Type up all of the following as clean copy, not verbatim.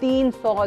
300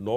9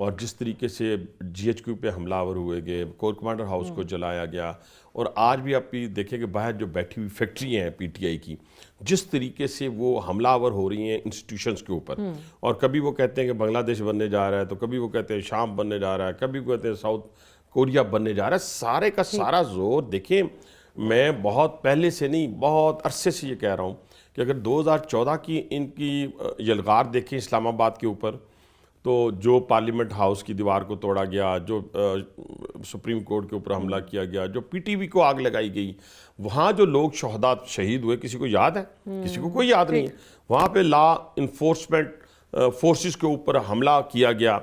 اور جس طریقے سے GHQ پہ حملہ آور ہوئے گئے، کور کمانڈر ہاؤس کو جلایا گیا، اور آج بھی آپ دیکھیں کہ باہر جو بیٹھی ہوئی فیکٹری ہیں PTI کی، جس طریقے سے وہ حملہ آور ہو رہی ہیں انسٹیٹیوشنز کے اوپر، اور کبھی وہ کہتے ہیں کہ بنگلہ دیش بننے جا رہا ہے، تو کبھی وہ کہتے ہیں شام بننے جا رہا ہے، کبھی وہ کہتے ہیں ساؤتھ کوریا بننے جا رہا ہے. سارے کا سارا زور دیکھیں، میں بہت پہلے سے نہیں، بہت عرصے سے یہ کہہ رہا ہوں کہ اگر 2014 کی ان کی یلغار دیکھیں اسلام آباد کے اوپر، تو جو پارلیمنٹ ہاؤس کی دیوار کو توڑا گیا، جو سپریم کورٹ کے اوپر حملہ کیا گیا، جو PTV کو آگ لگائی گئی، وہاں جو لوگ شہداء شہید ہوئے کسی کو یاد ہے؟ کسی کو کوئی یاد نہیں ہے. وہاں پہ لا انفورسمنٹ فورسز کے اوپر حملہ کیا گیا.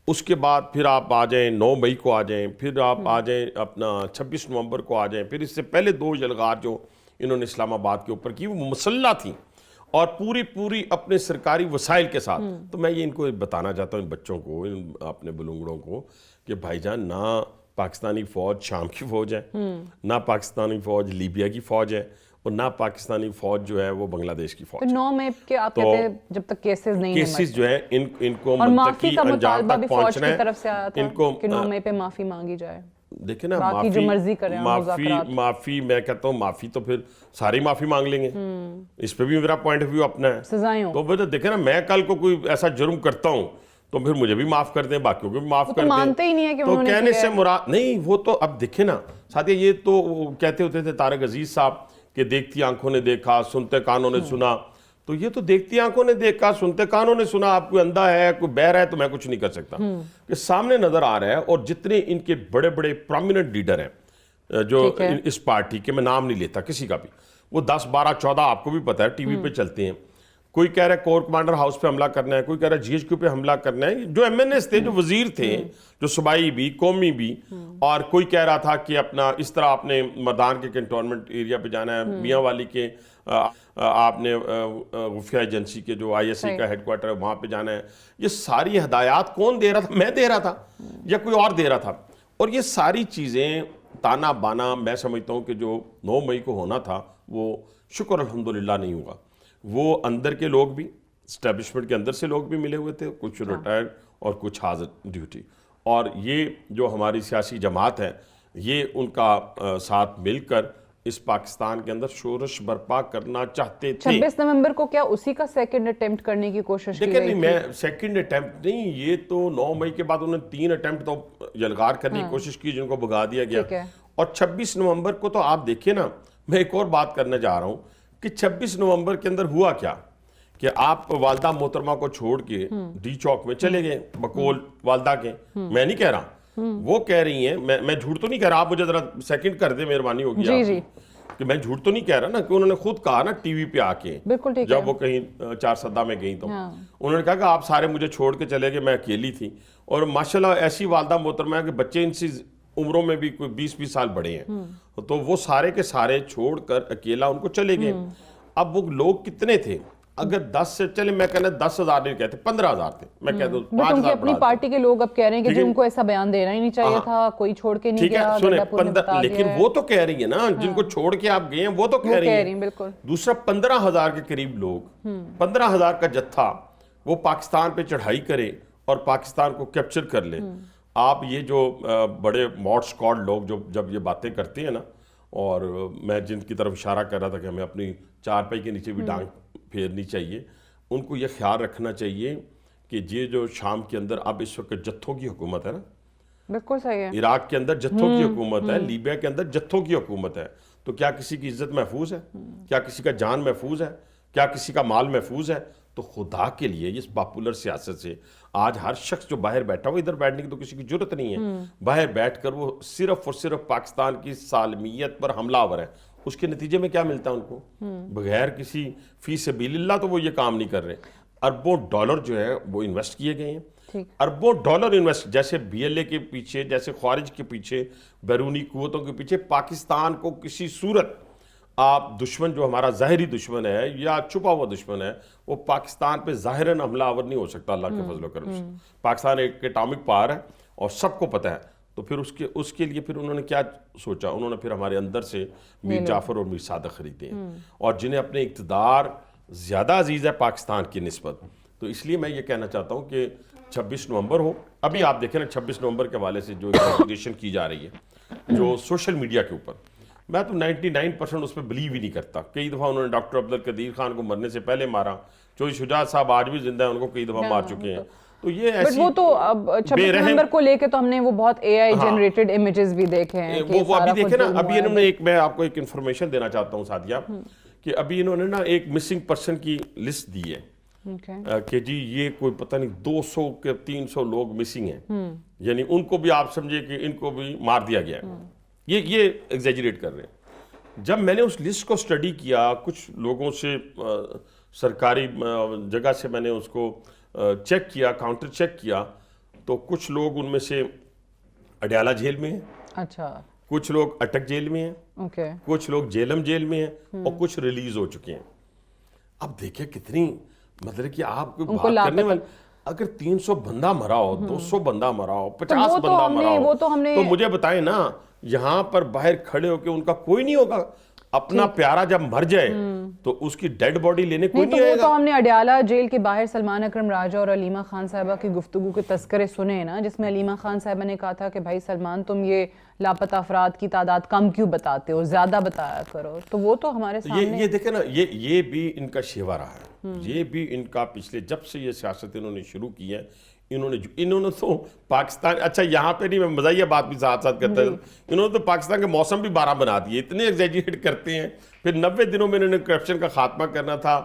اس کے بعد پھر آپ آ جائیں 9 مئی کو آ جائیں، پھر آپ آ جائیں اپنا 26 نومبر کو آ جائیں، پھر اس سے پہلے 2 یلغار جو انہوں نے اسلام آباد کے اوپر کی وہ مسلح تھیں اور پوری اپنے سرکاری وسائل کے ساتھ. تو میں یہ ان کو بتانا چاہتا ہوں، ان بچوں کو، ان اپنے بلنگڑوں کو، کہ بھائی جان نہ پاکستانی فوج شام کی فوج ہے، نہ پاکستانی فوج لیبیا کی فوج ہے، اور نہ پاکستانی فوج جو ہے وہ بنگلہ دیش کی فوج. 9 مئی کے آپ کہتے ہیں جب تک کیسز نہیں ہیں، کیسز جو ہیں ان کو اور معافی منطقی کا انجام مطالبہ بھی تک فوج پہنچنا کی ہے. طرف سے آیا تھا ان کو کہ 9 مئی پہ معافی مانگی جائے. دیکھیں نا، باقی جو مرضی کریں معافی میں کہتا ہوں، معافی تو پھر ساری معافی مانگ لیں گے. اس پہ بھی میرا پوائنٹ آف ویو اپنا ہے. سزائیں تو پھر دیکھیں نا، میں کل کو کوئی ایسا جرم کرتا ہوں تو پھر مجھے بھی معاف کر دیں، باقیوں کو بھی معاف کر دیں. مانتے ہی نہیں ہے کہ تو انہوں نے کہنے سے مراد نہیں، وہ تو اب دیکھیں نا ساتھیہ، یہ تو کہتے ہوتے تھے طارق عزیز صاحب کہ دیکھتی آنکھوں نے دیکھا، سنتے کانوں نے سنا. تو یہ تو دیکھتی آنکھوں نے دیکھا، سنتے کانوں نے سنا. آپ کوئی اندھا ہے، کوئی بہر ہے، تو میں کچھ نہیں کر سکتا. کہ سامنے نظر آ رہا ہے، اور جتنے ان کے بڑے بڑے پرومیننٹ لیڈر ہیں جو اس پارٹی کے، میں نام نہیں لیتا کسی کا بھی، وہ 10 12 14 آپ کو بھی پتہ ہے TV پہ چلتے ہیں. کوئی کہہ رہا ہے کور کمانڈر ہاؤس پہ حملہ کرنا ہے، کوئی کہہ رہا ہے GHQ پہ حملہ کرنا ہے. جو MNAs تھے، جو وزیر تھے، جو صوبائی بھی، قومی بھی، اور کوئی کہہ رہا تھا کہ اپنا اس طرح آپ نے مردان کے کنٹونمنٹ ایریا پہ جانا ہے، میاں والی کے آپ نے خفیہ ایجنسی کے جو ISI کا ہیڈ کوارٹر ہے وہاں پہ جانا ہے. یہ ساری ہدایات کون دے رہا تھا؟ میں دے رہا تھا یا کوئی اور دے رہا تھا؟ اور یہ ساری چیزیں تانا بانا، میں سمجھتا ہوں کہ جو 9 مئی کو ہونا تھا وہ شکر الحمدللہ نہیں ہوا. وہ اندر کے لوگ بھی، اسٹیبلشمنٹ کے اندر سے لوگ بھی ملے ہوئے تھے، کچھ ریٹائرڈ اور کچھ حاضر ڈیوٹی. اور یہ جو ہماری سیاسی جماعت ہے، یہ ان کا ساتھ مل کر اس پاکستان کے اندر شورش برپا کرنا چاہتے تھے. 26 نومبر کو کیا اسی کا سیکنڈ اٹیمپٹ کرنے کی کوشش کی دیکھیں گئی نہیں، تھی؟ میں سیکنڈ اٹیمپٹ نہیں، یہ تو 9 مئی کے بعد انہوں نے 3 اٹیمپٹ تو یلغار کرنے کی کوشش کی جن کو بھگا دیا گیا. اور 26 نومبر کو تو آپ دیکھیں نا، میں ایک اور بات کرنے جا رہا ہوں کہ 26 نومبر کے اندر ہوا کیا کہ آپ والدہ محترمہ کو چھوڑ کے ڈی چوک میں چلے گئے بقول والدہ کے. میں نہیں کہہ رہا، وہ کہہ رہی ہیں، میں جھوٹ تو نہیں کہہ رہا، آپ مجھے ذرا سیکنڈ کر دیں، مہربانی ہوگی آپ کی، کہ میں جھوٹ تو نہیں کہہ رہا نا، کہ انہوں نے خود کہا نا TV پہ آ کے، جب وہ کہیں 4 سدہ میں گئیں تو انہوں نے کہا کہ آپ سارے مجھے چھوڑ کے چلے گئے، میں اکیلی تھی. اور ماشاءاللہ ایسی والدہ محترمہ ہے کہ بچے ان سی عمروں میں بھی کوئی 20 سال بڑے ہیں، تو وہ سارے کے سارے چھوڑ کر اکیلا ان کو چلے گئے. اب وہ لوگ کتنے تھے؟ اگر 10 سے چلے، میں کہنا 10,000 نہیں کہتے، 15,000 تھے. میں کہہ دوں 5,000 اپنی پارٹی کے لوگ اب کہہ رہے ہیں کہ جن کو ایسا بیان دینا ہی نہیں چاہیے تھا، کوئی چھوڑ کے نہیں گیا. لیکن وہ تو کہہ رہی ہے نا، جن کو چھوڑ کے آپ گئے ہیں وہ تو کہہ رہی ہیں. دوسرا 15,000 کے قریب لوگ، 15,000 کا جتھا وہ پاکستان پہ چڑھائی کرے اور پاکستان کو کیپچر کر لے. آپ یہ جو بڑے ماڈ اسکواڈ لوگ جو جب یہ باتیں کرتے ہیں نا، اور میں جن کی طرف اشارہ کر رہا تھا کہ ہمیں اپنی چارپائی کے نیچے بھی ڈانگ پھیرنی چاہیے، ان کو یہ خیال رکھنا چاہیے کہ یہ جو شام کے اندر اب اس وقت جتھوں کی حکومت ہے نا، بالکل صحیح ہے، عراق کے اندر جتھوں کی حکومت ہے، لیبیا کے اندر جتھوں کی حکومت ہے. تو کیا کسی کی عزت محفوظ ہے؟ کیا کسی کا جان محفوظ ہے؟ کیا کسی کا مال محفوظ ہے؟ تو خدا کے لیے اس پاپولر سیاست سے آج ہر شخص جو باہر بیٹھا ہو، ادھر بیٹھنے کی تو کسی کی جرت نہیں ہے، باہر بیٹھ کر وہ صرف اور صرف پاکستان کی سالمیت پر حملہ آور ہے. اس کے نتیجے میں کیا ملتا ہے ان کو؟ بغیر کسی فی سبیل اللہ تو وہ یہ کام نہیں کر رہے. اربوں ڈالر جو ہے وہ انویسٹ کیے گئے ہیں، اربوں ڈالر انویسٹ، جیسے BLA کے پیچھے، جیسے خوارج کے پیچھے، بیرونی قوتوں کے پیچھے پاکستان کو کسی صورت آپ دشمن جو ہمارا ظاہری دشمن ہے یا چھپا ہوا دشمن ہے، وہ پاکستان پہ ظاہراً حملہ آور نہیں ہو سکتا اللہ کے فضل و کرم سے. پاکستان ایک ایٹامک پاور ہے اور سب کو پتہ ہے. تو پھر اس کے لیے پھر انہوں نے کیا سوچا؟ انہوں نے پھر ہمارے اندر سے میر جعفر اور میر صادق خریدے ہیں، اور جنہیں اپنے اقتدار زیادہ عزیز ہے پاکستان کی نسبت. تو اس لیے میں یہ کہنا چاہتا ہوں کہ 26 نومبر ہو ابھی آپ دیکھیں نا 26 نومبر کے حوالے سے جو انویسٹیگیشن کی جا رہی ہے جو سوشل میڈیا کے اوپر، میں تو 99% اس پہ بلیو ہی نہیں کرتا. کئی دفعہ انہوں نے ڈاکٹر عبدالقدیر خان کو مرنے سے پہلے مارا، چودھری شجاعت صاحب آج بھی زندہ ہیں، ان کو کئی دفعہ مار چکے ہیں. تو یہ بٹ وہ تو اب 26 نومبر کو لے کے تو ہم نے وہ بہت اے آئی جنریٹڈ امیجز بھی دیکھے ہیں. وہ ابھی دیکھیں نا، ابھی انہوں نے میں آپ کو ایک انفارمیشن دینا چاہتا ہوں سعدیہ، کہ ابھی انہوں نے نا ایک مسنگ پرسن کی لسٹ دی ہے کہ جی یہ کوئی پتہ نہیں 200 کے 300 لوگ مسنگ ہیں، یعنی ان کو بھی آپ سمجھے کہ ان کو بھی مار دیا گیا ہے. یہ ایگزیجریٹ کر رہے ہیں. جب میں نے اس لسٹ کو سٹڈی کیا، کچھ لوگوں سے سرکاری جگہ سے میں نے اس کو چیک کیا، کاؤنٹر چیک کیا، تو کچھ لوگ ان میں سے اڈیالہ جیل میں ہیں، اچھا کچھ لوگ اٹک جیل میں ہیں، کچھ لوگ جیلم جیل میں ہیں، اور کچھ ریلیز ہو چکے ہیں. اب دیکھیں کتنی مطلب کہ آپ کو بات کرنے والے، اگر 300 بندہ مرا ہو، 200 بندہ مرا ہو، 50 بندہ مرا ہو، تو مجھے بتائیں نا، یہاں پر باہر کھڑے ہو کے ان کا کوئی نہیں ہوگا. اپنا پیارا جب مر جائے تو اس کی ڈیڈ باڈی لینے کوئی نہیں آئے گا. وہ تو ہم نے اڈیالہ جیل کے باہر سلمان اکرم راجہ اور علیمہ خان صاحبہ کی گفتگو کے تذکرے سنے ہیں نا، جس میں علیمہ خان صاحبہ نے کہا تھا کہ بھائی سلمان تم یہ لاپتہ افراد کی تعداد کم کیوں بتاتے ہو، زیادہ بتایا کرو. تو وہ تو ہمارے سامنے یہ دیکھیں نا، یہ بھی ان کا شیوا رہا ہے. یہ بھی ان کا پچھلے جب سے یہ سیاست انہوں نے شروع کی ہے، انہوں نے تو پاکستان، اچھا یہاں پہ نہیں، میں مزاحیہ بات بھی ساتھ ساتھ کرتا ہوں، انہوں نے تو پاکستان کے موسم بھی 12 بنا دیے. اتنے ایگزیجریٹ کرتے ہیں. پھر 90 دنوں میں انہوں نے کرپشن کا خاتمہ کرنا تھا،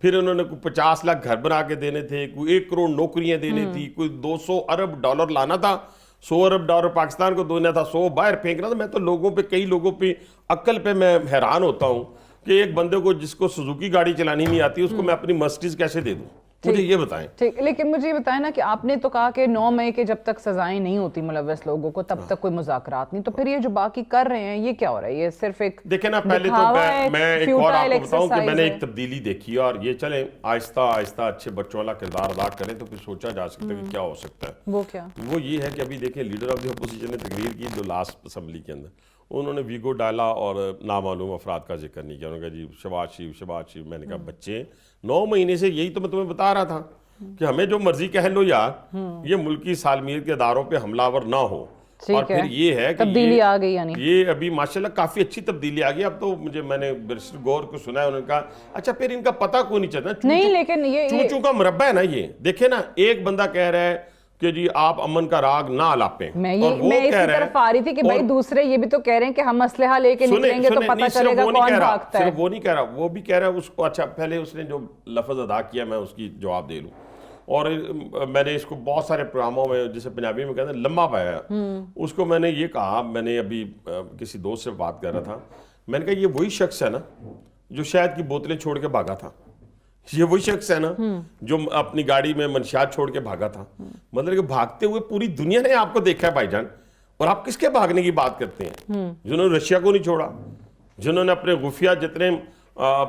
پھر انہوں نے کوئی 50 لاکھ گھر بنا کے دینے تھے، کوئی 1 کروڑ نوکریاں دینی تھی، کوئی 200 ارب ڈالر لانا تھا، 100 ارب ڈالر پاکستان کو دینا تھا، 100 باہر پھینکنا تھا. میں تو لوگوں پہ، کئی لوگوں پہ عقل پہ میں حیران ہوتا ہوں کہ ایک بندے کو جس کو سوزوکی گاڑی چلانی نہیں آتی، اس کو میں اپنی مرسڈیز کیسے دے دوں؟ مجھے یہ بتائیں. ٹھیک، لیکن مجھے یہ بتائیں نا کہ آپ نے تو کہا کہ 9 مئی کے جب تک سزائیں نہیں ہوتی ملوث لوگوں کو تب تک کوئی مذاکرات نہیں. تو پھر یہ جو باقی کر رہے ہیں یہ کیا ہو رہا ہے؟ یہ صرف ایک دیکھیں نا، پہلے تو میں ایک اور آپ کو بتاؤں کہ میں نے ایک تبدیلی دیکھی، اور یہ چلیں آہستہ آہستہ اچھے بچوں والا کردار ادا کریں تو پھر سوچا جا سکتا ہے کہ کیا ہو سکتا ہے. وہ کیا؟ وہ یہ ہے کہ ابھی دیکھیں لیڈر آف دی اپوزیشن نے تقریر کی جو لاسٹ اسمبلی کے اندر، انہوں نے ویگو ڈالا اور نامعلوم افراد کا ذکر نہیں کیا. انہوں نے کہا جی شہباز شریف. میں نے کہا بچے 9 مہینے سے یہی تو میں تمہیں بتا رہا تھا کہ ہمیں جو مرضی کہہ لو یار، یہ ملکی سالمیت کے اداروں پہ حملہ آور نہ ہو. اور پھر یہ ہے کہ تبدیلی آ گئی، یعنی یہ ابھی ماشاءاللہ کافی اچھی تبدیلی آ گئی. اب تو میں نے برسٹر گور کو سنا ہے، انہوں نے کہا اچھا پھر ان کا پتہ کوئی نہیں چلتا. نہیں، لیکن یہ چونچوں کا مربع ہے نا. یہ دیکھیں نا، ایک بندہ کہہ رہا ہے کہ جی آپ امن کا راگ نہ الاپیں، میں اسی طرف آ رہی تھی کہ بھائی دوسرے یہ بھی تو کہہ رہے ہیں کہ ہم اسلحہ لے کے نکلیں گے تو پتہ چلے گا کون بھاگتا ہے. صرف وہ نہیں کہہ رہا، وہ بھی کہہ رہا ہے اس کو. اچھا پہلے اس نے جو لفظ ادا کیا میں اس کی جواب دے لوں. اور میں نے اس کو بہت سارے پروگراموں میں، جسے پنجابی میں کہتے ہیں لمبا پایا، اس کو میں نے یہ کہا، میں نے ابھی کسی دوست سے بات کر رہا تھا، میں نے کہا یہ وہی شخص ہے نا جو شہد کی بوتلیں چھوڑ کے بھاگا تھا. یہ وہی شخص ہے نا جو اپنی گاڑی میں منشیات چھوڑ کے بھاگا تھا. مطلب کہ بھاگتے ہوئے پوری دنیا نے آپ کو دیکھا ہے بھائی جان. اور آپ کس کے بھاگنے کی بات کرتے ہیں؟ جنہوں نے رشیا کو نہیں چھوڑا، جنہوں نے اپنے خفیہ جتنے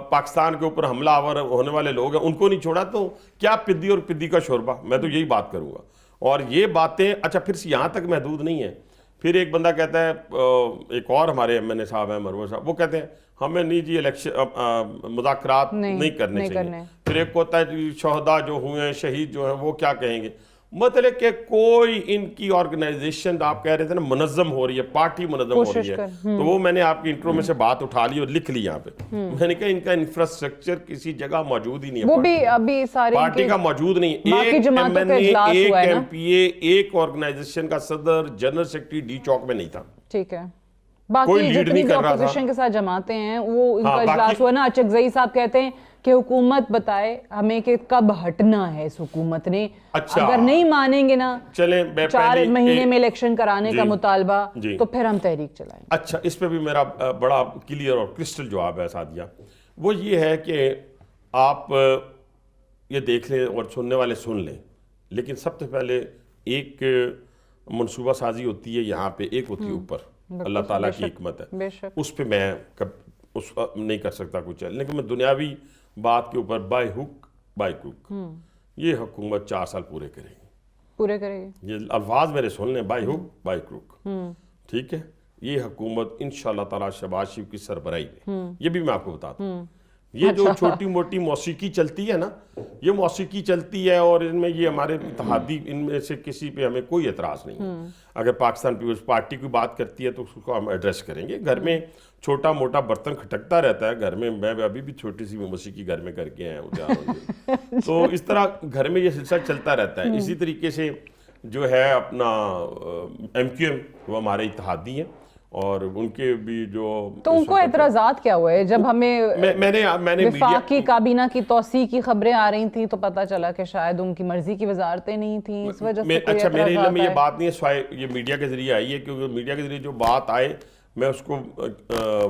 پاکستان کے اوپر حملہ آور ہونے والے لوگ ہیں ان کو نہیں چھوڑا. تو کیا پدی اور پدی کا شوربہ؟ میں تو یہی بات کروں گا. اور یہ باتیں اچھا پھر یہاں تک محدود نہیں ہے. پھر ایک بندہ کہتا ہے، ایک اور ہمارے MNA صاحب ہیں مروہ صاحب، وہ کہتے ہیں ہمیں نہیں جی الیکشن مذاکرات نہیں کرنے چاہیے. پھر ایک ہوتا ہے شہداء جو ہوئے ہیں، شہید جو ہیں، وہ کیا کہیں گے. مطلب کہ کوئی ان کی آرگنائزیشن آپ کہہ رہے تھے نا منظم ہو رہی ہے، پارٹی منظم ہو رہی ہے. تو وہ میں نے آپ کی انٹرو میں سے بات اٹھا لی اور لکھ لی یہاں پہ. میں نے کہا ان کا انفراسٹرکچر کسی جگہ موجود ہی نہیں ہے. وہ بھی ابھی سارے پارٹی کا موجود نہیں. ایک MNA، ایک MPA، ایک آرگنائزیشن کا صدر، جنرل سیکرٹری ڈی چوک میں نہیں تھا. ٹھیک ہے. باقی جتنی بھی اپوزیشن کے ساتھ جماعتیں ہیں وہ ان کا اجلاس ہوا نا. اچکزئی صاحب کہتے ہیں کہ حکومت بتائے ہمیں کہ کب ہٹنا ہے اس حکومت نے. اگر نہیں مانیں گے نا 4 مہینے میں الیکشن کرانے کا مطالبہ تو پھر ہم تحریک چلائیں. اچھا اس پہ بھی میرا بڑا کلیئر اور کرسٹل جواب ہے سعدیہ. وہ یہ ہے کہ آپ یہ دیکھ لیں اور سننے والے سن لیں، لیکن سب سے پہلے ایک منصوبہ سازی ہوتی ہے یہاں پہ، ایک ہوتی ہے اوپر. اللہ تعالیٰ کی حکمت ہے، اس پہ میں نہیں کر سکتا کچھ ہے. لیکن میں دنیاوی بات کے اوپر بائی ہک بائی کروک یہ حکومت 4 سال پورے کرے گی. یہ الفاظ میرے سن لیں، بائی ہک بائی کروک. ٹھیک ہے، یہ حکومت انشاءاللہ تعالیٰ شہباز شریف کی سربراہی میں، یہ بھی میں آپ کو بتاتا ہوں، یہ جو چھوٹی موٹی موسیقی چلتی ہے نا، یہ موسیقی چلتی ہے اور ان میں یہ ہمارے اتحادی ان میں سے کسی پہ ہمیں کوئی اعتراض نہیں ہے. اگر پاکستان پیپلز پارٹی کی بات کرتی ہے تو اس کو ہم ایڈریس کریں گے. گھر میں چھوٹا موٹا برتن کھٹکتا رہتا ہے گھر میں ابھی بھی چھوٹی سی موسیقی گھر میں کر کے ہیں تو اس طرح گھر میں یہ سلسلہ چلتا رہتا ہے. اسی طریقے سے جو ہے اپنا ایم کیو ایم وہ ہمارے اتحادی ہیں اور ان کے بھی جو تو ان کو اعتراضات کیا ہوئے جب ہمیں میں نے وفاقی کابینہ کی توسیع کی خبریں آ رہی تھیں تو پتہ چلا کہ شاید ان کی مرضی کی وزارتیں نہیں تھیں اس وجہ سے اچھا میرے علم میں یہ بات نہیں ہے سوائے یہ میڈیا کے ذریعے آئی ہے کیونکہ میڈیا کے ذریعے جو بات آئے میں اس کو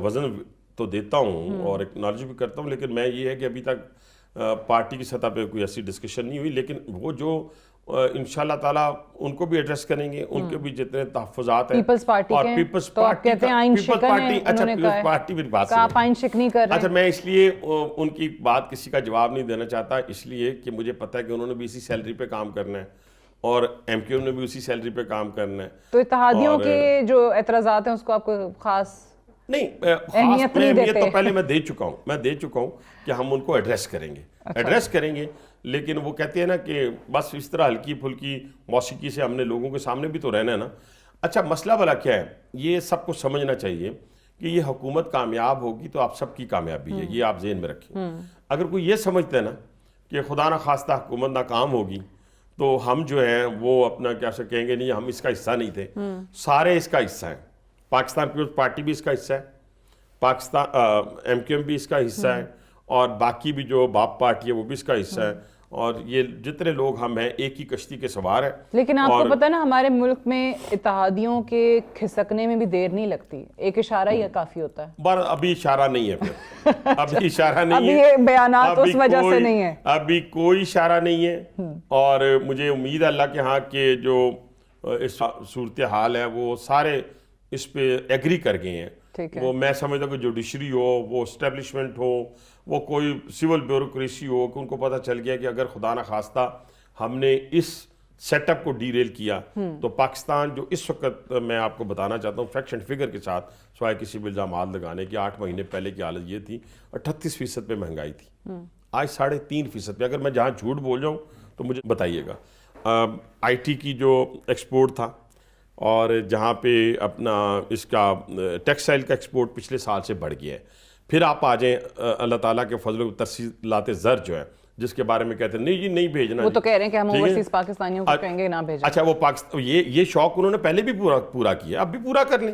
وزن تو دیتا ہوں اور ایکنالج بھی کرتا ہوں لیکن میں یہ ہے کہ ابھی تک پارٹی کی سطح پہ کوئی ایسی ڈسکشن نہیں ہوئی لیکن وہ جو انشاءاللہ تعالیٰ ان کو بھی ایڈریس کریں گے ان کے بھی جتنے تحفظات ہیں پیپلز پارٹی اور کے پیپلز تو آپ کہتے ہیں آئین شکن ہے اچھا پیپلز پارٹی بھی بات آپ آئین شک نہیں کر رہے اچھا میں اس لیے ان کی بات کسی کا جواب نہیں دینا چاہتا اس لیے کہ مجھے پتہ ہے کہ انہوں نے بھی اسی سیلری پہ کام کرنا ہے اور ایم کیو نے بھی اسی سیلری پہ کام کرنا ہے. تو اتحادیوں کے جو اعتراضات ہیں اس کو آپ کو خاص نہیں خاص اہمیت تو پہلے میں دے چکا ہوں کہ ہم ان کو ایڈریس کریں گے لیکن وہ کہتے ہیں نا کہ بس اس طرح ہلکی پھلکی موسیقی سے ہم نے لوگوں کے سامنے بھی تو رہنا ہے نا. اچھا مسئلہ بھلا کیا ہے یہ سب کو سمجھنا چاہیے کہ یہ حکومت کامیاب ہوگی تو آپ سب کی کامیابی ہے یہ آپ ذہن میں رکھیں. اگر کوئی یہ سمجھتا ہے نا کہ خدا نہ خواستہ حکومت ناکام ہوگی تو ہم جو ہیں وہ اپنا کیا سے کہیں گے نہیں ہم اس کا حصہ نہیں تھے. سارے اس کا حصہ ہیں. پاکستان پیپلز پارٹی بھی اس کا حصہ ہے پاکستان ایم کیو ایم بھی اس کا حصہ ہے اور باقی بھی جو باپ پارٹی ہے وہ بھی اس کا حصہ ہے اور یہ جتنے لوگ ہم ہیں ایک ہی کشتی کے سوار ہیں. لیکن آپ کو پتہ نا ہمارے ملک میں اتحادیوں کے کھسکنے میں بھی دیر نہیں لگتی ایک اشارہ ہی کافی ہوتا ہے. ابھی اشارہ نہیں ہے پھر ابھی اشارہ نہیں ہے ابھی بیانات اس وجہ سے نہیں ہے ابھی کوئی اشارہ نہیں ہے اور مجھے امید ہے اللہ کے ہاں کہ جو صورتحال ہے وہ سارے اس پہ ایگری کر گئے ہیں. وہ میں سمجھتا ہوں کہ جوڈیشری ہو وہ اسٹیبلشمنٹ ہو وہ کوئی سول بیوروکریسی ہو کہ ان کو پتہ چل گیا کہ اگر خدا نہ خواستہ ہم نے اس سیٹ اپ کو ڈی ریل کیا تو پاکستان جو اس وقت میں آپ کو بتانا چاہتا ہوں فیکٹ اینڈ فگر کے ساتھ سوائے کسی بھی الزامات لگانے کی 8 مہینے پہلے کی حالت یہ تھی 38% پہ مہنگائی تھی آج 3.5% پہ. اگر میں جہاں جھوٹ بول جاؤں تو مجھے بتائیے گا. آئی ٹی کی جو ایکسپورٹ تھا اور جہاں پہ اپنا اس کا ٹیکسٹائل کا ایکسپورٹ پچھلے سال سے بڑھ گیا ہے. پھر آپ آ جائیں اللہ تعالیٰ کے فضل و ترسیلات زر جو ہے جس کے بارے میں کہتے ہیں نہیں جی نہیں بھیجنا وہ تو کہہ رہے ہیں کہ ہم اوورسیز پاکستانیوں کو کہیں گے نہ بھیجیں. اچھا وہ یہ شوق انہوں نے پہلے بھی پورا کیا اب بھی پورا کر لیں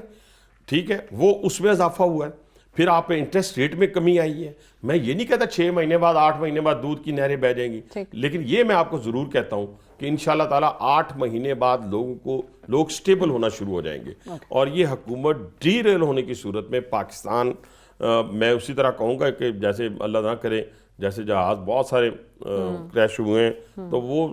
ٹھیک ہے وہ اس میں اضافہ ہوا ہے. پھر آپ انٹرسٹ ریٹ میں کمی آئی ہے. میں یہ نہیں کہتا 6 مہینے بعد 8 مہینے بعد دودھ کی نہریں بہہ جائیں گی لیکن یہ میں آپ کو ضرور کہتا ہوں کہ انشاءاللہ تعالیٰ 8 مہینے بعد لوگ سٹیبل ہونا شروع ہو جائیں گے اور یہ حکومت ڈی ریل ہونے کی صورت میں پاکستان میں اسی طرح کہوں گا کہ جیسے اللہ نہ کرے جیسے جہاز بہت سارے کریش ہوئے ہیں تو وہ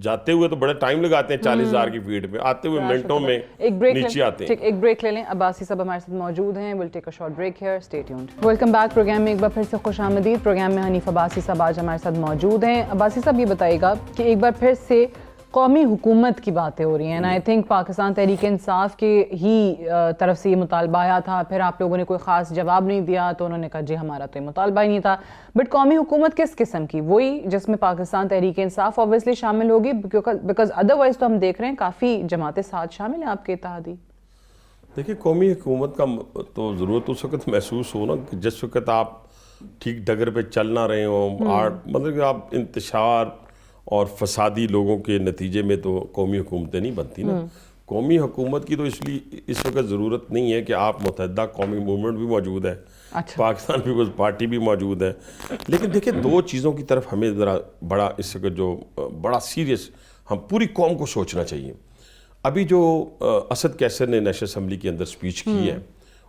جاتے ہوئے تو بڑے ٹائم لگاتے ہیں 40,000 کی فیٹ پہ آتے ہوئے منٹوں میں نیچے آتے ہیں. ایک بریک لے لیں. عباسی صاحب ہمارے ساتھ موجود ہیں. we'll take a short break here. stay tuned. Welcome back. Programme میں ایک بار پھر سے خوش آمدید. پروگرام میں حنیف عباسی صاحب آج ہمارے ساتھ موجود ہیں. عباسی صاحب یہ بتائیے گا کہ ایک بار پھر سے قومی حکومت کی باتیں ہو رہی ہیں and I think Pakistan Tehreek Insaf کے ہی طرف سے یہ مطالبہ آیا تھا پھر آپ لوگوں نے کوئی خاص جواب نہیں دیا تو انہوں نے کہا جی ہمارا تو یہ مطالبہ ہی نہیں تھا. بٹ قومی حکومت کس قسم کی؟ وہی جس میں پاکستان تحریک انصاف obviously شامل ہوگی بیکاز ادروائز تو ہم دیکھ رہے ہیں کافی جماعتیں ساتھ شامل ہیں آپ کے اتحادی. دیکھیں قومی حکومت کا تو ضرورت اس وقت محسوس ہو نا کہ جس وقت آپ ٹھیک ڈگر پہ چل نہ رہے ہوں مطلب کہ آپ انتشار اور فسادی لوگوں کے نتیجے میں تو قومی حکومتیں نہیں بنتی نا. قومی حکومت کی تو اس لیے اس وقت ضرورت نہیں ہے کہ آپ متحدہ قومی موومنٹ بھی موجود ہے پاکستان پیپلز پارٹی بھی موجود ہے لیکن دیکھیں 2 چیزوں کی طرف ہمیں ذرا بڑا اس وقت جو بڑا سیریس ہم پوری قوم کو سوچنا چاہیے. ابھی جو اسد کیسر نے نیشنل اسمبلی کے اندر سپیچ کی ہے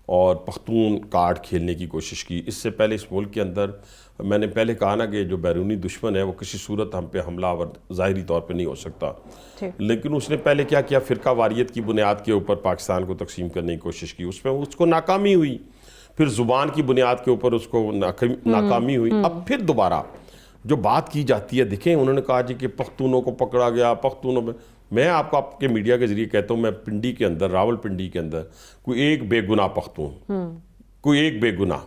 اور پختون کارڈ کھیلنے کی کوشش کی اس سے پہلے اس ملک کے اندر میں نے پہلے کہا نا کہ جو بیرونی دشمن ہے وہ کسی صورت ہم پہ حملہ آور ظاہری طور پہ نہیں ہو سکتا لیکن اس نے پہلے کیا کیا فرقہ واریت کی بنیاد کے اوپر پاکستان کو تقسیم کرنے کی کوشش کی اس میں اس کو ناکامی ہوئی. پھر زبان کی بنیاد کے اوپر اس کو ناکامی ہوئی. اب پھر دوبارہ جو بات کی جاتی ہے دیکھیں انہوں نے کہا جی کہ پختونوں کو پکڑا گیا پختونوں میں آپ کو آپ کے میڈیا کے ذریعے کہتا ہوں میں پنڈی کے اندر راول پنڈی کے اندر کوئی ایک بے گناہ پختون کوئی ایک بے گناہ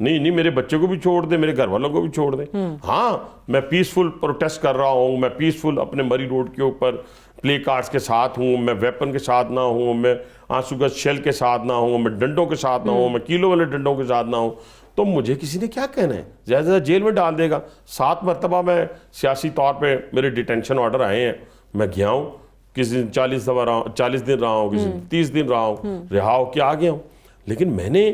نہیں میرے بچے کو بھی چھوڑ دیں, میرے گھر والوں کو بھی چھوڑ دیں. ہاں میں پیسفل پروٹیسٹ کر رہا ہوں, میں پیسفل اپنے مری روڈ کے اوپر پلے کارڈز کے ساتھ ہوں, میں ویپن کے ساتھ نہ ہوں, میں آنسو گیس شیل کے ساتھ نہ ہوں, میں ڈنڈوں کے ساتھ نہ ہوں, میں کیلو والے ڈنڈوں کے ساتھ نہ ہوں, تو مجھے کسی نے کیا کہنا ہے؟ زیادہ زیادہ جیل میں ڈال دے گا. 7 مرتبہ میں سیاسی طور پہ میرے ڈیٹینشن آرڈر آئے ہیں, میں گیا ہوں, کسی دن 40 دن رہا ہوں, کسی دن 30 دن رہا ہوں, رہا ہو کے آ گیا ہوں. لیکن میں نے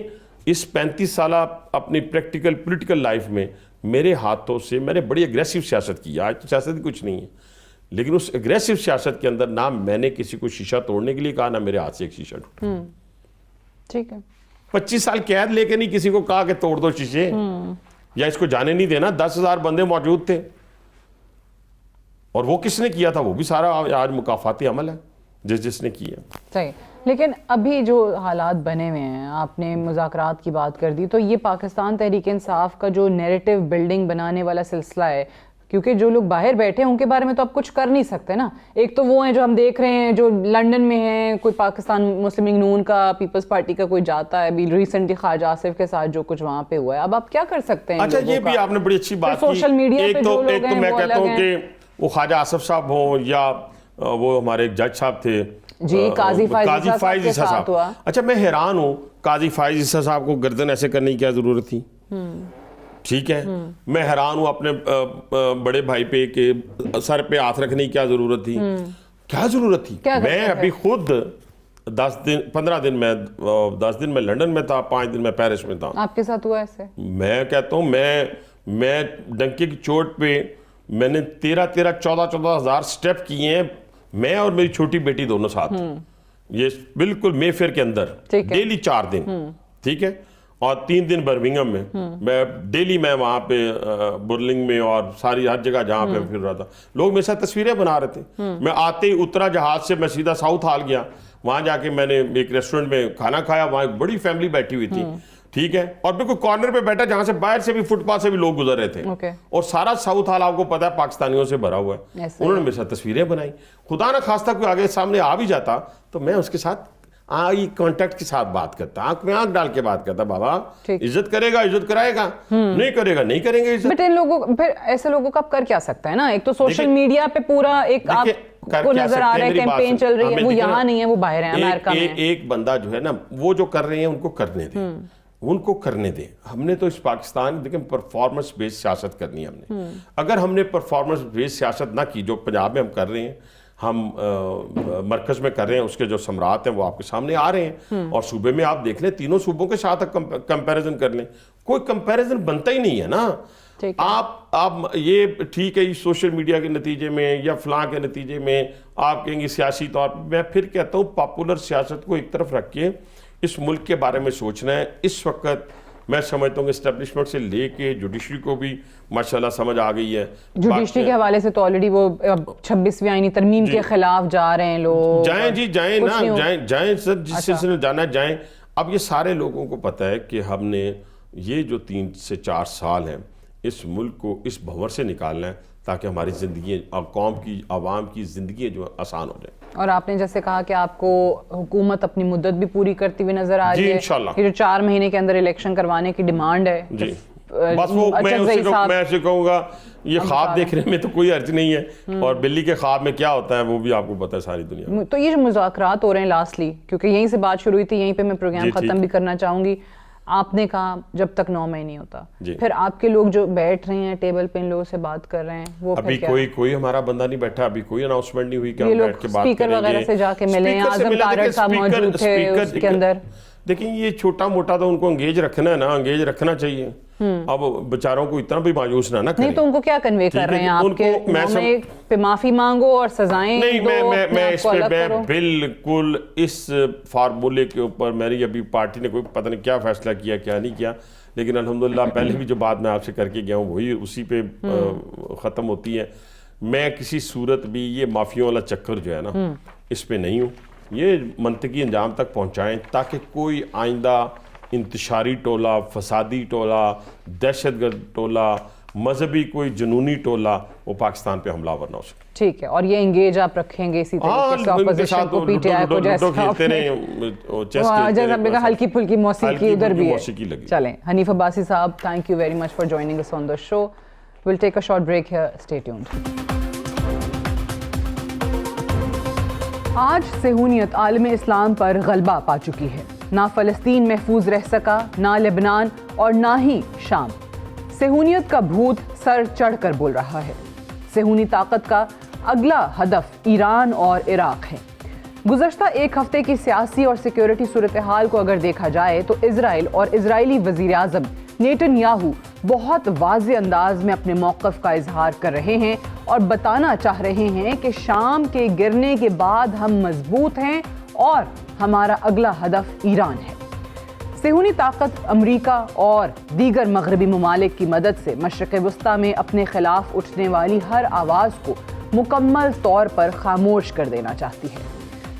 اس 35 سالہ اپنی پریکٹیکل پولیٹیکل لائف میں میرے ہاتھوں سے میں نے بڑی اگریسو سیاست کی. آج تو سیاست کچھ نہیں ہے, لیکن اس اگریسو سیاست کے اندر نہ میں نے کسی کو شیشہ توڑنے کے لیے کہا, نہ میرے ہاتھ سے ایک شیشہ ٹوٹا. ٹھیک ہے, 25 سال قید لے کے نہیں کسی کو کہا کہ توڑ دو شیشے یا اس کو جانے نہیں دینا. 10,000 بندے موجود تھے, اور وہ کس نے کیا تھا, وہ بھی سارا آج مکافاتی عمل ہے جس نے کیا. صحیح. لیکن ابھی جو حالات بنے ہوئے ہیں, آپ نے مذاکرات کی بات کر دی, تو یہ پاکستان تحریک انصاف کا جو نیریٹو بلڈنگ بنانے والا سلسلہ ہے, کیونکہ جو لوگ باہر بیٹھے ہیں ان کے بارے میں تو آپ کچھ کر نہیں سکتے نا. ایک تو وہ ہیں جو ہم دیکھ رہے ہیں جو لنڈن میں ہیں, کوئی پاکستان مسلم لیگ نون کا, پیپلز پارٹی کا کوئی جاتا ہے, ابھی ریسنٹلی خواجہ آصف کے ساتھ جو کچھ وہاں پہ ہوا ہے, اب آپ کیا کر سکتے ہیں؟ اچھا, یہ بھی آپ نے بڑی اچھی بات کی. سوشل میڈیا پہ جو لوگ ہیں میں وہ کہتا الگ ہوں کہ وہ خواجہ آصف صاحب ہوں یا وہ ہمارے ایک جج صاحب تھے, جی قاضی فائز عیسیٰ صاحب. اچھا, میں حیران ہوں, قاضی فائز عیسیٰ صاحب کو گردن ایسے کرنے کی کیا ضرورت تھی؟ ٹھیک ہے, میں حیران ہوں اپنے بڑے بھائی پہ کہ سر پہ ہاتھ رکھنے کی کیا ضرورت تھی؟ کیا ضرورت تھی؟ میں ابھی خود 15 دن میں 10 دن میں لنڈن میں تھا, 5 دن میں پیرس میں تھا. آپ کے ساتھ ہوا ایسے؟ میں کہتا ہوں میں ڈنکے کی چوٹ پہ میں نے 14 ہزار سٹیپ کیے ہیں, میں اور میری چھوٹی بیٹی دونوں ساتھ, یہ بالکل مے فیئر کے اندر ڈیلی 4 دن. ٹھیک ہے, اور 3 دن برمنگھم میں ڈیلی میں وہاں پہ برلنگ میں اور ساری ہر جگہ جہاں پہ پھر رہا تھا, لوگ میرے ساتھ تصویریں بنا رہے تھے. میں آتے ہی اترا جہاز سے, میں سیدھا ساؤتھ ہال گیا, وہاں جا کے میں نے ایک ریسٹورنٹ میں کھانا کھایا, وہاں ایک بڑی فیملی بیٹھی ہوئی تھی. ٹھیک ہے, اور بالکل کارنر پہ بیٹھا جہاں سے باہر سے بھی فٹ پاتھ سے بھی لوگ گزر رہے تھے, اور سارا ساؤتھ ہال آپ کو پتا ہے پاکستانیوں سے بھرا ہوا ہے. انہوں نے میرے ساتھ تصویریں بنائی. خدا نہ خواستہ کوئی آگے سامنے آ بھی جاتا تو میں اس کے ساتھ آئی کانٹیکٹ کے ساتھ بات کرتا, آنکھ میں آنکھ ڈال کے بات کرتا, بابا عزت کرے گا عزت کرائے گا, نہیں کرے گا نہیں کریں گے عزت. بٹ ان لوگوں پھر ایسے لوگوں کا کر کیا سکتا ہے نا, ایک تو سوشل میڈیا پہ پورا ایک آپ کو نظر آ رہا ہے کیمپین چل رہی ہے, وہ یہاں نہیں ہے, وہ باہر ہے امریکہ میں. ایک بندہ جو ہے نا, وہ جو کر رہے ہیں ان کو کرنے دیں, ان کو کرنے دیں. ہم نے تو اس پاکستان دیکھیں پرفارمنس بیس سیاست کرنی ہے. ہم نے اگر ہم نے پرفارمنس بیس سیاست نہ کی, جو پنجاب میں ہم کر رہے ہیں, ہم مرکز میں کر رہے ہیں, اس کے جو ثمرات ہیں وہ آپ کے سامنے آ رہے ہیں, اور صوبے میں آپ دیکھ لیں, تینوں صوبوں کے ساتھ کمپیریزن کر لیں, کوئی کمپیریزن بنتا ہی نہیں ہے نا. آپ یہ ٹھیک ہے سوشل میڈیا کے نتیجے میں یا فلاں کے نتیجے میں آپ کہیں گے سیاسی طور پر, میں پھر کہتا ہوں پاپولر سیاست کو ایک طرف رکھ کے اس ملک کے بارے میں سوچنا ہے. اس وقت میں سمجھتا ہوں کہ اسٹیبلشمنٹ سے لے کے جوڈیشری کو بھی ماشاءاللہ سمجھ آ گئی ہے. جوڈیشری کے حوالے سے تو آلریڈی وہ 26ویں آئینی ترمیم کے خلاف جا رہے ہیں لوگ. جائیں جی, جائیں نا, جائیں سر, جس سلسلے میں جانا جائیں. اب یہ سارے لوگوں کو پتہ ہے کہ ہم نے یہ جو 3 سے 4 سال ہیں اس ملک کو اس بھنور سے نکالنا ہے تاکہ ہماری زندگی اور قوم کی عوام کی زندگی جو آسان ہو جائے. اور آپ نے جیسے کہا کہ آپ کو حکومت اپنی مدت بھی پوری کرتی ہوئی نظر آ رہی ہے. انشاءاللہ یہ جو 4 مہینے کے اندر الیکشن کروانے کی ڈیمانڈ ہے, جی بس وہ میں ایسے کہوں گا, یہ خواب دیکھنے میں تو کوئی حرج نہیں ہے, اور بلی کے خواب میں کیا ہوتا ہے وہ بھی آپ کو پتہ ہے ساری دنیا میں. تو یہ جو مذاکرات ہو رہے ہیں لاسٹلی, کیونکہ یہیں سے بات شروع ہوئی تھی, یہیں پہ میں پروگرام ختم بھی کرنا چاہوں گی. آپ نے کہا جب تک 9 مئی نہیں ہوتا, پھر آپ کے لوگ جو بیٹھ رہے ہیں ٹیبل پہ ان لوگوں سے بات کر رہے ہیں, وہ ابھی کوئی ہمارا بندہ نہیں بیٹھا, ابھی کوئی اناؤنسمنٹ نہیں ہوئی کہ ہم بیٹھ کے بات کریں گے. اسپیکر وغیرہ سے جا کے ملے, اعظم تارڑ صاحب موجود تھے اس کے اندر. دیکھیں یہ چھوٹا موٹا تو ان کو انگیج رکھنا ہے نا, انگیج رکھنا چاہیے. اب بیچاروں کو اتنا بھی مایوس نہ کریں. نہیں تو ان کو کیا کنوے کر رہے ہیں آپ کے پہ, معافی مانگو اور سزائیں دو, میں اس پہ میں بالکل اس فارمولے کے اوپر, میری ابھی پارٹی نے کوئی پتہ نہیں کیا فیصلہ کیا کیا نہیں کیا, لیکن الحمدللہ پہلے بھی جو بات میں آپ سے کر کے گیا ہوں وہی اسی پہ ختم ہوتی ہے. میں کسی صورت بھی یہ مافیوں والا چکر جو ہے نا اس پہ نہیں ہوں. یہ منطقی انجام تک پہنچائیں تاکہ کوئی آئندہ انتشاری ٹولہ, فسادی ٹولہ, دہشت گرد ٹولہ مذہبی کوئی جنونی ٹولہ وہ پاکستان پہ حملہ آور نہ ہو سکے. ٹھیک ہے, اور یہ انگیج آپ رکھیں گے اسی طریقے سے اپوزیشن کو, پی ٹی آئی کو, جیسا آپ نے کہا ہلکی پھلکی موسیقی ادھر بھی ہے. چلیں, حنیف عباسی صاحب, thank you very much for joining us on the show. We'll take a short break here, stay tuned. آج صہیونیت عالم اسلام پر غلبہ پا چکی ہے. نہ فلسطین محفوظ رہ سکا, نہ لبنان اور نہ ہی شام. صہیونیت کا بھوت سر چڑھ کر بول رہا ہے. صہیونی طاقت کا اگلا ہدف ایران اور عراق ہے. گزشتہ ایک ہفتے کی سیاسی اور سیکیورٹی صورتحال کو اگر دیکھا جائے تو اسرائیل اور اسرائیلی وزیر اعظم نیتن یاہو بہت واضح انداز میں اپنے موقف کا اظہار کر رہے ہیں اور بتانا چاہ رہے ہیں کہ شام کے گرنے کے بعد ہم مضبوط ہیں اور ہمارا اگلا ہدف ایران ہے. صہیونی طاقت امریکہ اور دیگر مغربی ممالک کی مدد سے مشرق وسطیٰ میں اپنے خلاف اٹھنے والی ہر آواز کو مکمل طور پر خاموش کر دینا چاہتی ہے.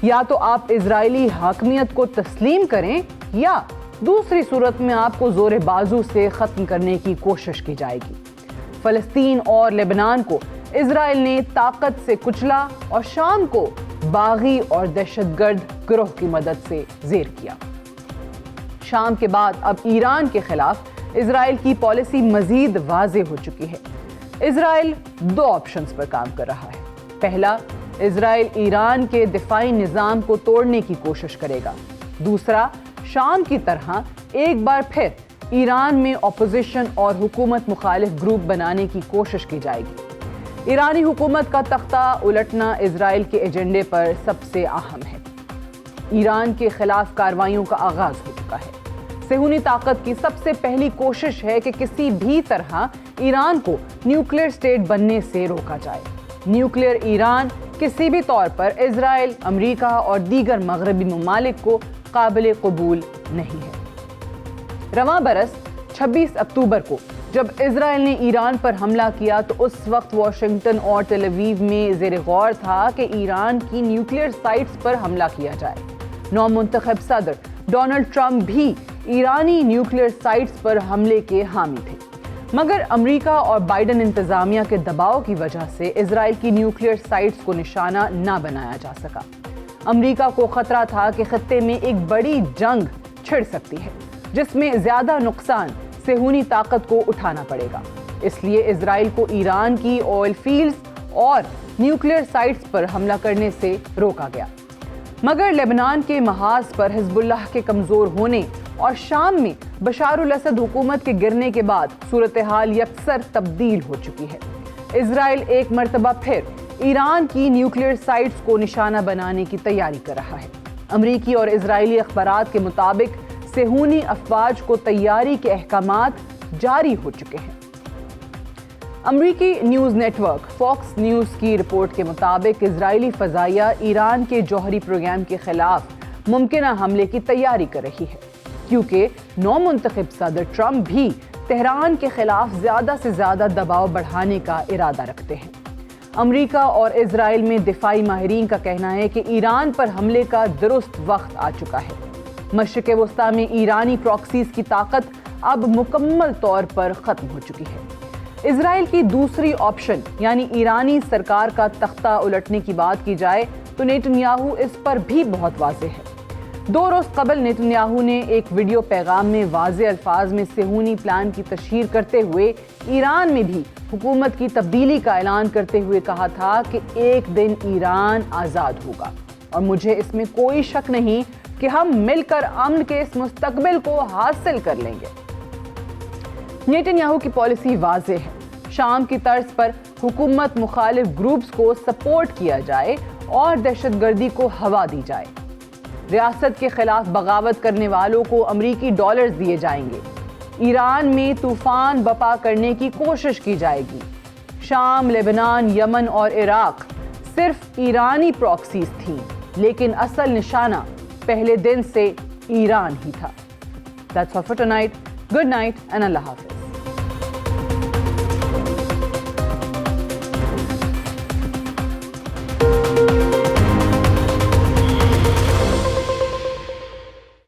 یا تو آپ اسرائیلی حاکمیت کو تسلیم کریں یا دوسری صورت میں آپ کو زور بازو سے ختم کرنے کی کوشش کی جائے گی. فلسطین اور لبنان کو اسرائیل نے طاقت سے کچلا اور شام کو باغی اور دہشت گرد گروہ کی مدد سے زیر کیا. شام کے بعد اب ایران کے خلاف اسرائیل کی پالیسی مزید واضح ہو چکی ہے. اسرائیل دو آپشنز پر کام کر رہا ہے. پہلا, اسرائیل ایران کے دفاعی نظام کو توڑنے کی کوشش کرے گا. دوسرا, شام کی طرح ایک بار پھر ایران میں اپوزیشن اور حکومت مخالف گروپ بنانے کی کوشش کی جائے گی. ایرانی حکومت کا تختہ الٹنا اسرائیل کے ایجنڈے پر سب سے اہم ہے. ایران کے خلاف کارروائیوں کا آغاز ہو چکا ہے. صہیونی طاقت کی سب سے پہلی کوشش ہے کہ کسی بھی طرح ایران کو نیوکلیئر اسٹیٹ بننے سے روکا جائے. نیوکلیئر ایران کسی بھی طور پر اسرائیل, امریکہ اور دیگر مغربی ممالک کو قابل قبول نہیں ہے. رواں برس 26 اکتوبر کو جب اسرائیل نے ایران پر حملہ کیا تو اس وقت واشنگٹن اور تل اویو میں زیر غور تھا کہ ایران کی نیوکلیئر سائٹس پر حملہ کیا جائے. نو منتخب صدر ڈونلڈ ٹرمپ بھی ایرانی نیوکلیئر سائٹس پر حملے کے حامی تھے, مگر امریکہ اور بائیڈن انتظامیہ کے دباؤ کی وجہ سے اسرائیل کی نیوکلیئر سائٹس کو نشانہ نہ بنایا جا سکا. امریکہ کو خطرہ تھا کہ خطے میں ایک بڑی جنگ چھڑ سکتی ہے جس میں زیادہ نقصان صہیونی طاقت کو اٹھانا پڑے گا. اس لیے اسرائیل کو ایران کی آئل فیلڈز اور نیوکلیئر سائٹس پر حملہ کرنے سے روکا گیا. مگر لبنان کے محاذ پر حزب اللہ کے کمزور ہونے اور شام میں بشار الاسد حکومت کے گرنے کے بعد صورتحال یکسر تبدیل ہو چکی ہے. اسرائیل ایک مرتبہ پھر ایران کی نیوکلیئر سائٹس کو نشانہ بنانے کی تیاری کر رہا ہے. امریکی اور اسرائیلی اخبارات کے مطابق صہیونی افواج کو تیاری کے احکامات جاری ہو چکے ہیں. امریکی news network Fox News کی رپورٹ کے مطابق اسرائیلی فضائیہ ایران کے جوہری پروگرام کے خلاف ممکنہ حملے کی تیاری کر رہی ہے, کیونکہ نو منتخب صدر ٹرمپ بھی تہران کے خلاف زیادہ سے زیادہ دباؤ بڑھانے کا ارادہ رکھتے ہیں. امریکہ اور اسرائیل میں دفاعی ماہرین کا کہنا ہے کہ ایران پر حملے کا درست وقت آ چکا ہے. مشرق وسطیٰ میں ایرانی پراکسیز کی طاقت اب مکمل طور پر ختم ہو چکی ہے. اسرائیل کی دوسری آپشن یعنی ایرانی سرکار کا تختہ الٹنے کی بات کی جائے تو نیتن یاہو اس پر بھی بہت واضح ہے. 2 روز قبل نیتن یاہو نے ایک ویڈیو پیغام میں واضح الفاظ میں صہیونی پلان کی تشہیر کرتے ہوئے ایران میں بھی حکومت کی تبدیلی کا اعلان کرتے ہوئے کہا تھا کہ ایک دن ایران آزاد ہوگا اور مجھے اس میں کوئی شک نہیں کہ ہم مل کر امن کے اس مستقبل کو حاصل کر لیں گے. نیتن یاہو کی پالیسی واضح ہے. شام کی طرز پر حکومت مخالف گروپس کو سپورٹ کیا جائے اور دہشت گردی کو ہوا دی جائے. ریاست کے خلاف بغاوت کرنے والوں کو امریکی ڈالرز دیے جائیں گے. ایران میں طوفان بپا کرنے کی کوشش کی جائے گی. شام, لبنان, یمن اور عراق صرف ایرانی پراکسیز تھیں, لیکن اصل نشانہ پہلے دن سے ایران ہی تھا. That's all for tonight. Good night and Allah Hafiz.